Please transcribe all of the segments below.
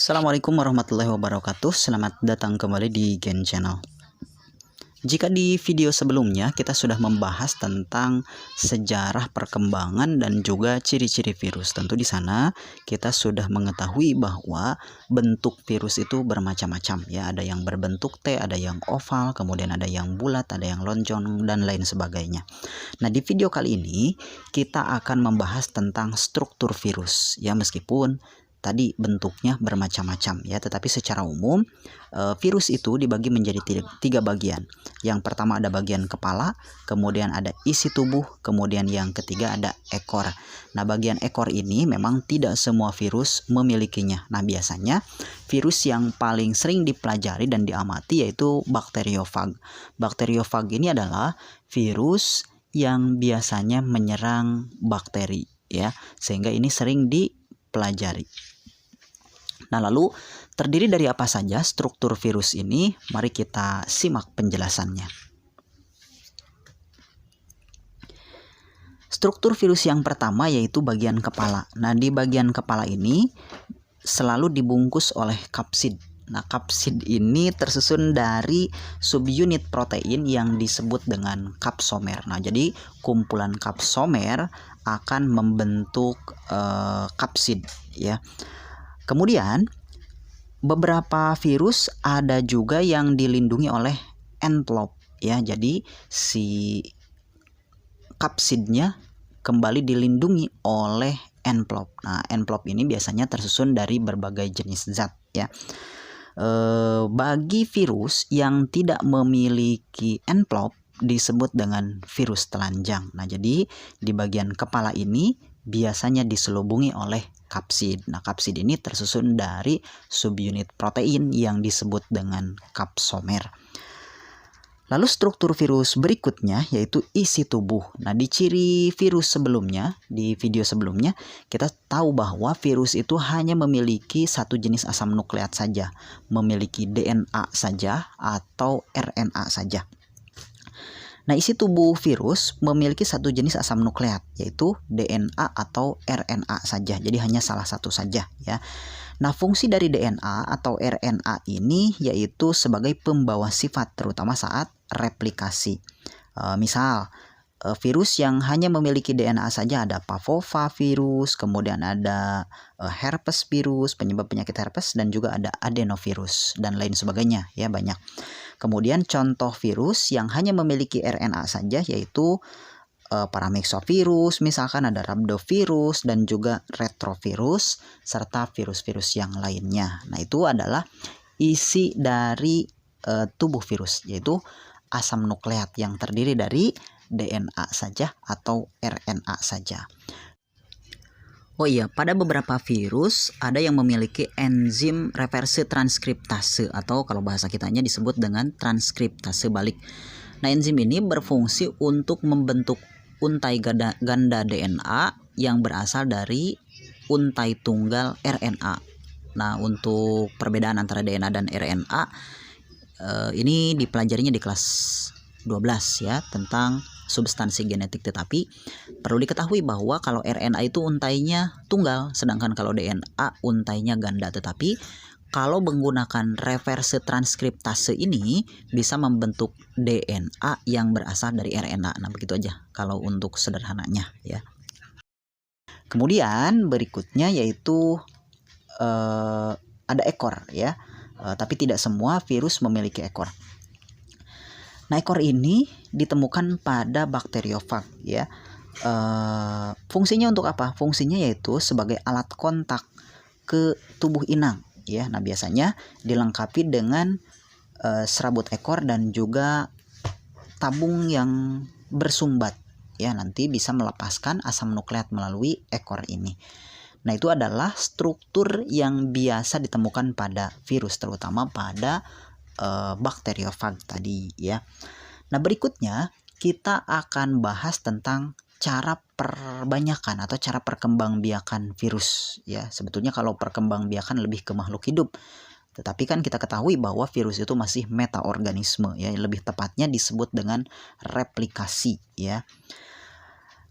Assalamualaikum warahmatullahi wabarakatuh. Selamat datang kembali di Gen Channel. Jika di video sebelumnya kita sudah membahas tentang sejarah perkembangan dan juga ciri-ciri virus. Tentu di sana kita sudah mengetahui bahwa bentuk virus itu bermacam-macam ya. Ada yang berbentuk T, ada yang oval, kemudian ada yang bulat, ada yang lonjong dan lain sebagainya. Nah, di video kali ini kita akan membahas tentang struktur virus ya, meskipun tadi bentuknya bermacam-macam ya, tetapi secara umum virus itu dibagi menjadi tiga bagian. Yang pertama ada bagian kepala, kemudian ada isi tubuh, kemudian yang ketiga ada ekor. Nah, bagian ekor ini memang tidak semua virus memilikinya. Nah, biasanya virus yang paling sering dipelajari dan diamati yaitu bakteriofag. Bakteriofag ini adalah virus yang biasanya menyerang bakteri ya, sehingga ini sering dipelajari. Nah, lalu terdiri dari apa saja struktur virus ini? Mari kita simak penjelasannya. Struktur virus yang pertama yaitu bagian kepala. Nah, di bagian kepala ini selalu dibungkus oleh kapsid. Nah, kapsid ini tersusun dari subunit protein yang disebut dengan kapsomer. Nah, jadi kumpulan kapsomer akan membentuk kapsid ya. Kemudian beberapa virus ada juga yang dilindungi oleh envelop ya. Jadi si kapsidnya kembali dilindungi oleh envelop. Nah, envelop ini biasanya tersusun dari berbagai jenis zat ya. Bagi virus yang tidak memiliki envelop disebut dengan virus telanjang. Nah, jadi di bagian kepala ini biasanya diselubungi oleh kapsid. Nah, kapsid ini tersusun dari subunit protein yang disebut dengan kapsomer. Lalu struktur virus berikutnya yaitu isi tubuh. Nah, di ciri virus sebelumnya, di video sebelumnya, kita tahu bahwa virus itu hanya memiliki satu jenis asam nukleat saja, memiliki DNA saja atau RNA saja. Nah, isi tubuh virus memiliki satu jenis asam nukleat yaitu DNA atau RNA saja. Jadi hanya salah satu saja ya. Nah, fungsi dari DNA atau RNA ini yaitu sebagai pembawa sifat terutama saat replikasi. Misal virus yang hanya memiliki DNA saja ada parvovirus, kemudian ada herpes virus, penyebab penyakit herpes, dan juga ada adenovirus dan lain sebagainya ya, banyak. Kemudian contoh virus yang hanya memiliki RNA saja yaitu paramyxovirus, misalkan ada rhabdovirus dan juga retrovirus serta virus-virus yang lainnya. Nah, itu adalah isi dari tubuh virus yaitu asam nukleat yang terdiri dari DNA saja atau RNA saja. Oh iya, pada beberapa virus ada yang memiliki enzim reversi transkriptase atau kalau bahasa kitanya disebut dengan transkriptase balik. Nah, enzim ini berfungsi untuk membentuk untai ganda DNA yang berasal dari untai tunggal RNA. Nah, untuk perbedaan antara DNA dan RNA ini dipelajarinya di kelas 12 ya, tentang substansi genetik. Tetapi perlu diketahui bahwa kalau RNA itu untainya tunggal, sedangkan kalau DNA untainya ganda. Tetapi kalau menggunakan reverse transkriptase ini bisa membentuk DNA yang berasal dari RNA. Nah, begitu aja kalau untuk sederhananya ya. Kemudian berikutnya yaitu ada ekor ya. Tapi tidak semua virus memiliki ekor. Nah, ekor ini ditemukan pada bakteriofag ya. Fungsinya untuk apa? Fungsinya yaitu sebagai alat kontak ke tubuh inang ya. Nah, biasanya dilengkapi dengan serabut ekor dan juga tabung yang bersumbat ya, nanti bisa melepaskan asam nukleat melalui ekor ini. Nah, itu adalah struktur yang biasa ditemukan pada virus, terutama pada bakteriofag tadi ya. Nah, berikutnya kita akan bahas tentang cara perbanyakan atau cara perkembangbiakan virus ya. Sebetulnya kalau perkembangbiakan lebih ke makhluk hidup, tetapi kan kita ketahui bahwa virus itu masih metaorganisme ya, lebih tepatnya disebut dengan replikasi ya.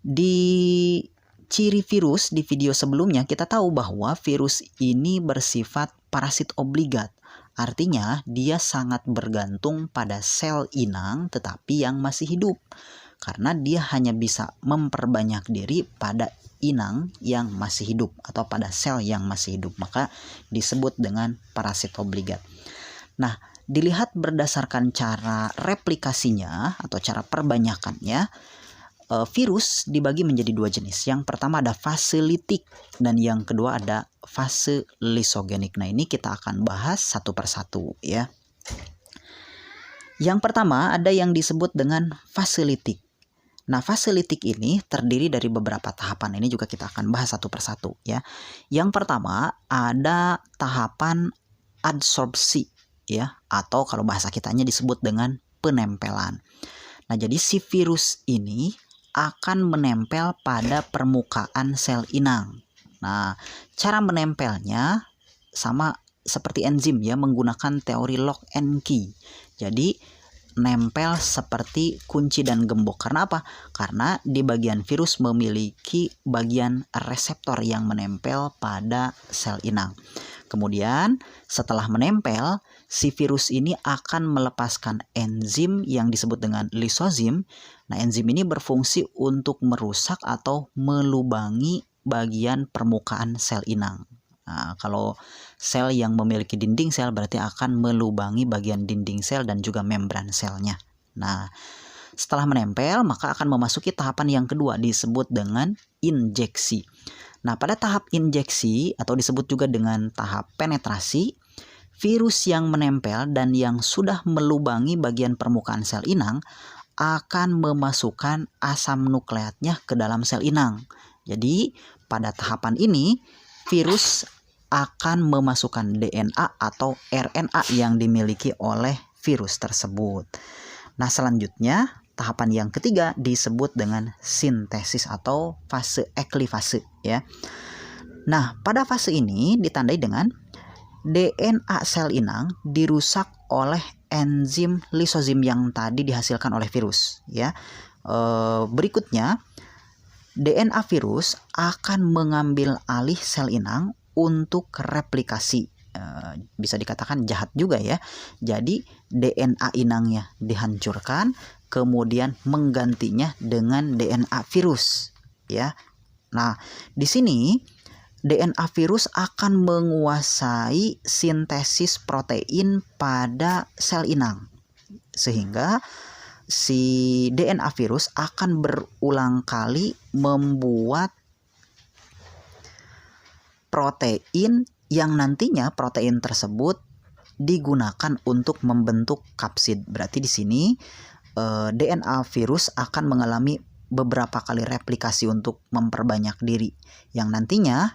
Di ciri virus di video sebelumnya kita tahu bahwa virus ini bersifat parasit obligat. Artinya dia sangat bergantung pada sel inang tetapi yang masih hidup. Karena dia hanya bisa memperbanyak diri pada inang yang masih hidup atau pada sel yang masih hidup. Maka disebut dengan parasit obligat. Nah, dilihat berdasarkan cara replikasinya atau cara perbanyakannya, virus dibagi menjadi dua jenis. Yang pertama ada fase litik dan yang kedua ada fase lisogenik. Nah, ini kita akan bahas satu persatu ya. Yang pertama ada yang disebut dengan fase litik. Nah, fase litik ini terdiri dari beberapa tahapan. Ini juga kita akan bahas satu persatu ya. Yang pertama ada tahapan adsorpsi ya, atau kalau bahasa kitanya disebut dengan penempelan. Nah, jadi si virus ini akan menempel pada permukaan sel inang. Nah, cara menempelnya sama seperti enzim ya, menggunakan teori lock and key. Jadi nempel seperti kunci dan gembok. Karena apa? Karena di bagian virus memiliki bagian reseptor yang menempel pada sel inang. Kemudian setelah menempel, si virus ini akan melepaskan enzim yang disebut dengan lisozim. Nah, enzim ini berfungsi untuk merusak atau melubangi bagian permukaan sel inang. Nah, kalau sel yang memiliki dinding sel berarti akan melubangi bagian dinding sel dan juga membran selnya. Nah, setelah menempel maka akan memasuki tahapan yang kedua disebut dengan injeksi. Nah, pada tahap injeksi atau disebut juga dengan tahap penetrasi, virus yang menempel dan yang sudah melubangi bagian permukaan sel inang akan memasukkan asam nukleatnya ke dalam sel inang. Jadi, pada tahapan ini virus akan memasukkan DNA atau RNA yang dimiliki oleh virus tersebut. Nah, selanjutnya tahapan yang ketiga disebut dengan sintesis atau fase eklifase ya. Nah, pada fase ini ditandai dengan DNA sel inang dirusak oleh enzim lisozim yang tadi dihasilkan oleh virus ya. Berikutnya DNA virus akan mengambil alih sel inang untuk replikasi. Bisa dikatakan jahat juga ya. Jadi DNA inangnya dihancurkan, kemudian menggantinya dengan DNA virus ya. Nah, di sini DNA virus akan menguasai sintesis protein pada sel inang. Sehingga si DNA virus akan berulang kali membuat protein yang nantinya protein tersebut digunakan untuk membentuk kapsid. Berarti di sini DNA virus akan mengalami beberapa kali replikasi untuk memperbanyak diri. Yang nantinya,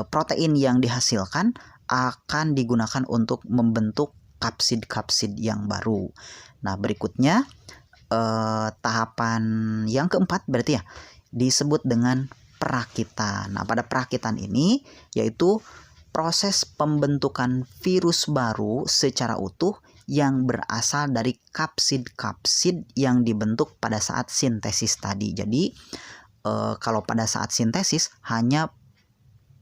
protein yang dihasilkan akan digunakan untuk membentuk kapsid-kapsid yang baru. Nah, berikutnya tahapan yang keempat berarti ya disebut dengan perakitan. Nah, pada perakitan ini yaitu proses pembentukan virus baru secara utuh yang berasal dari kapsid-kapsid yang dibentuk pada saat sintesis tadi. Jadi kalau pada saat sintesis hanya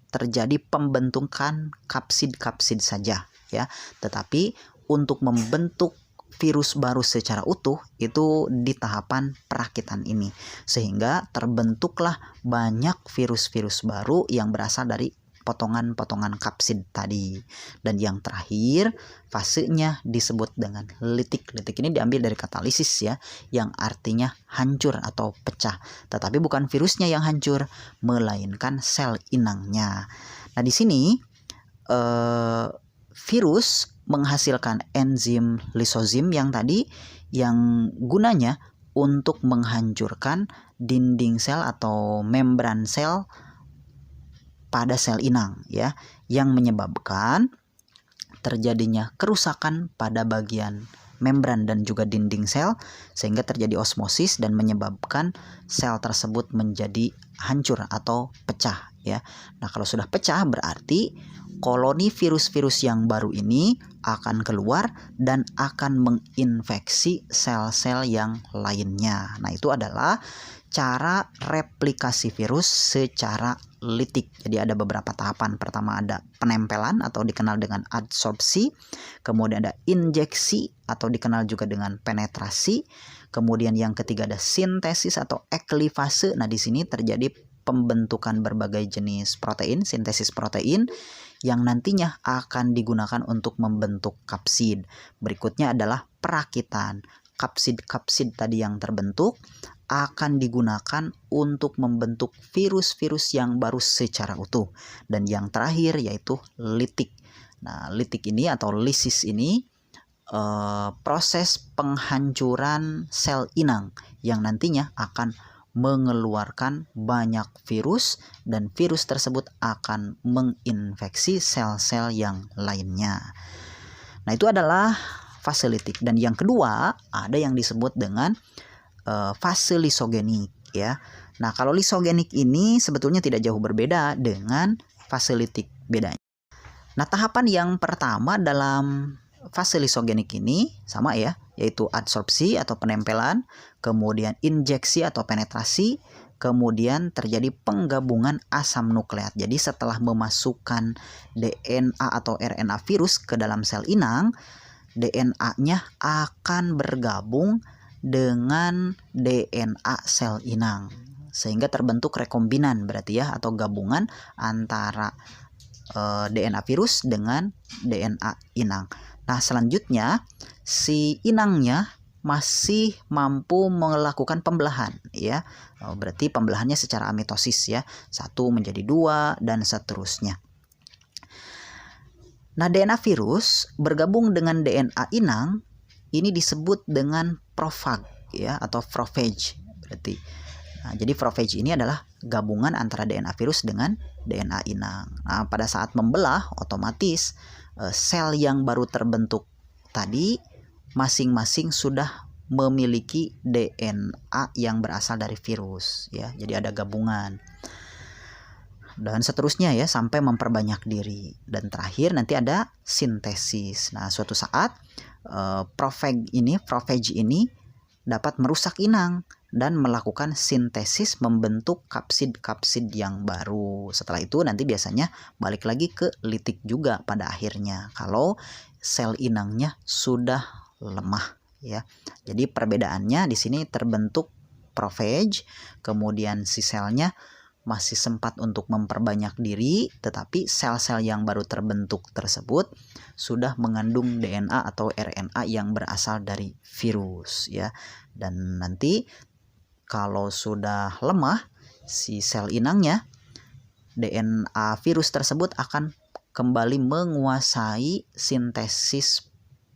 terjadi pembentukan kapsid-kapsid saja ya. Tetapi untuk membentuk virus baru secara utuh itu di tahapan perakitan ini, sehingga terbentuklah banyak virus-virus baru yang berasal dari potongan-potongan kapsid tadi. Dan yang terakhir fasenya disebut dengan litik. Litik ini diambil dari katalisis ya, yang artinya hancur atau pecah. Tetapi bukan virusnya yang hancur, melainkan sel inangnya. Nah, di sini virus menghasilkan enzim lisozim yang tadi yang gunanya untuk menghancurkan dinding sel atau membran sel pada sel inang ya, yang menyebabkan terjadinya kerusakan pada bagian membran dan juga dinding sel sehingga terjadi osmosis dan menyebabkan sel tersebut menjadi hancur atau pecah ya. Nah, kalau sudah pecah berarti koloni virus-virus yang baru ini akan keluar dan akan menginfeksi sel-sel yang lainnya. Nah, itu adalah cara replikasi virus secara litik. Jadi ada beberapa tahapan. Pertama ada penempelan atau dikenal dengan adsorpsi, kemudian ada injeksi atau dikenal juga dengan penetrasi, kemudian yang ketiga ada sintesis atau eklivase. Nah, di sini terjadi pembentukan berbagai jenis protein, sintesis protein yang nantinya akan digunakan untuk membentuk kapsid. Berikutnya adalah perakitan. Kapsid-kapsid tadi yang terbentuk akan digunakan untuk membentuk virus-virus yang baru secara utuh. Dan yang terakhir yaitu litik. Nah, litik ini atau lisis ini proses penghancuran sel inang yang nantinya akan mengeluarkan banyak virus, dan virus tersebut akan menginfeksi sel-sel yang lainnya. Nah, itu adalah fase litik. Dan yang kedua ada yang disebut dengan fase lisogenik ya. Nah, kalau lisogenik ini sebetulnya tidak jauh berbeda dengan fase litik. Bedanya, nah, tahapan yang pertama dalam fase lisogenik ini sama ya, yaitu adsorpsi atau penempelan, kemudian injeksi atau penetrasi, kemudian terjadi penggabungan asam nukleat. Jadi setelah memasukkan DNA atau RNA virus ke dalam sel inang, DNA-nya akan bergabung dengan DNA sel inang sehingga terbentuk rekombinan berarti ya, atau gabungan antara DNA virus dengan DNA inang. Nah, selanjutnya si inangnya masih mampu melakukan pembelahan ya. Berarti pembelahannya secara amitosis ya, 1 menjadi 2 dan seterusnya. Nah, DNA virus bergabung dengan DNA inang ini disebut dengan profag ya, atau prophage berarti. Nah, jadi prophage ini adalah gabungan antara DNA virus dengan DNA inang. Nah, pada saat membelah otomatis sel yang baru terbentuk tadi masing-masing sudah memiliki DNA yang berasal dari virus ya. Jadi ada gabungan. Dan seterusnya ya sampai memperbanyak diri. Dan terakhir nanti ada sintesis. Nah, suatu saat prophage ini dapat merusak inang dan melakukan sintesis membentuk kapsid-kapsid yang baru. Setelah itu nanti biasanya balik lagi ke litik juga pada akhirnya kalau sel inangnya sudah lemah ya. Jadi perbedaannya di sini terbentuk prophage, kemudian si selnya masih sempat untuk memperbanyak diri, tetapi sel-sel yang baru terbentuk tersebut sudah mengandung DNA atau RNA yang berasal dari virus ya. Dan nanti kalau sudah lemah si sel inangnya, DNA virus tersebut akan kembali menguasai sintesis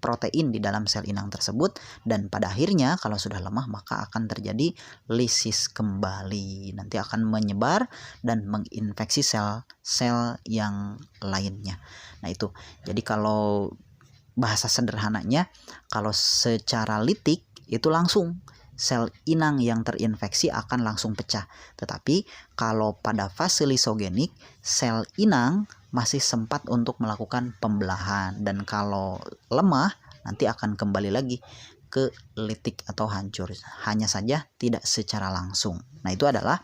protein di dalam sel inang tersebut, dan pada akhirnya kalau sudah lemah maka akan terjadi lisis kembali, nanti akan menyebar dan menginfeksi sel-sel yang lainnya. Nah, itu jadi kalau bahasa sederhananya, kalau secara litik itu langsung sel inang yang terinfeksi akan langsung pecah, tetapi kalau pada fase lisogenik sel inang masih sempat untuk melakukan pembelahan, dan kalau lemah nanti akan kembali lagi ke litik atau hancur, hanya saja tidak secara langsung. Nah, itu adalah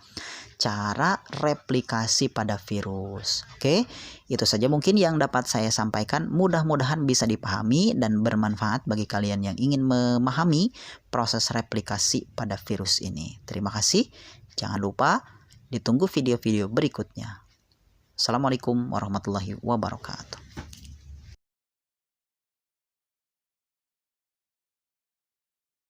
cara replikasi pada virus. Oke, itu saja mungkin yang dapat saya sampaikan. Mudah-mudahan bisa dipahami dan bermanfaat bagi kalian yang ingin memahami proses replikasi pada virus ini. Terima kasih. Jangan lupa ditunggu video-video berikutnya. Assalamualaikum warahmatullahi wabarakatuh.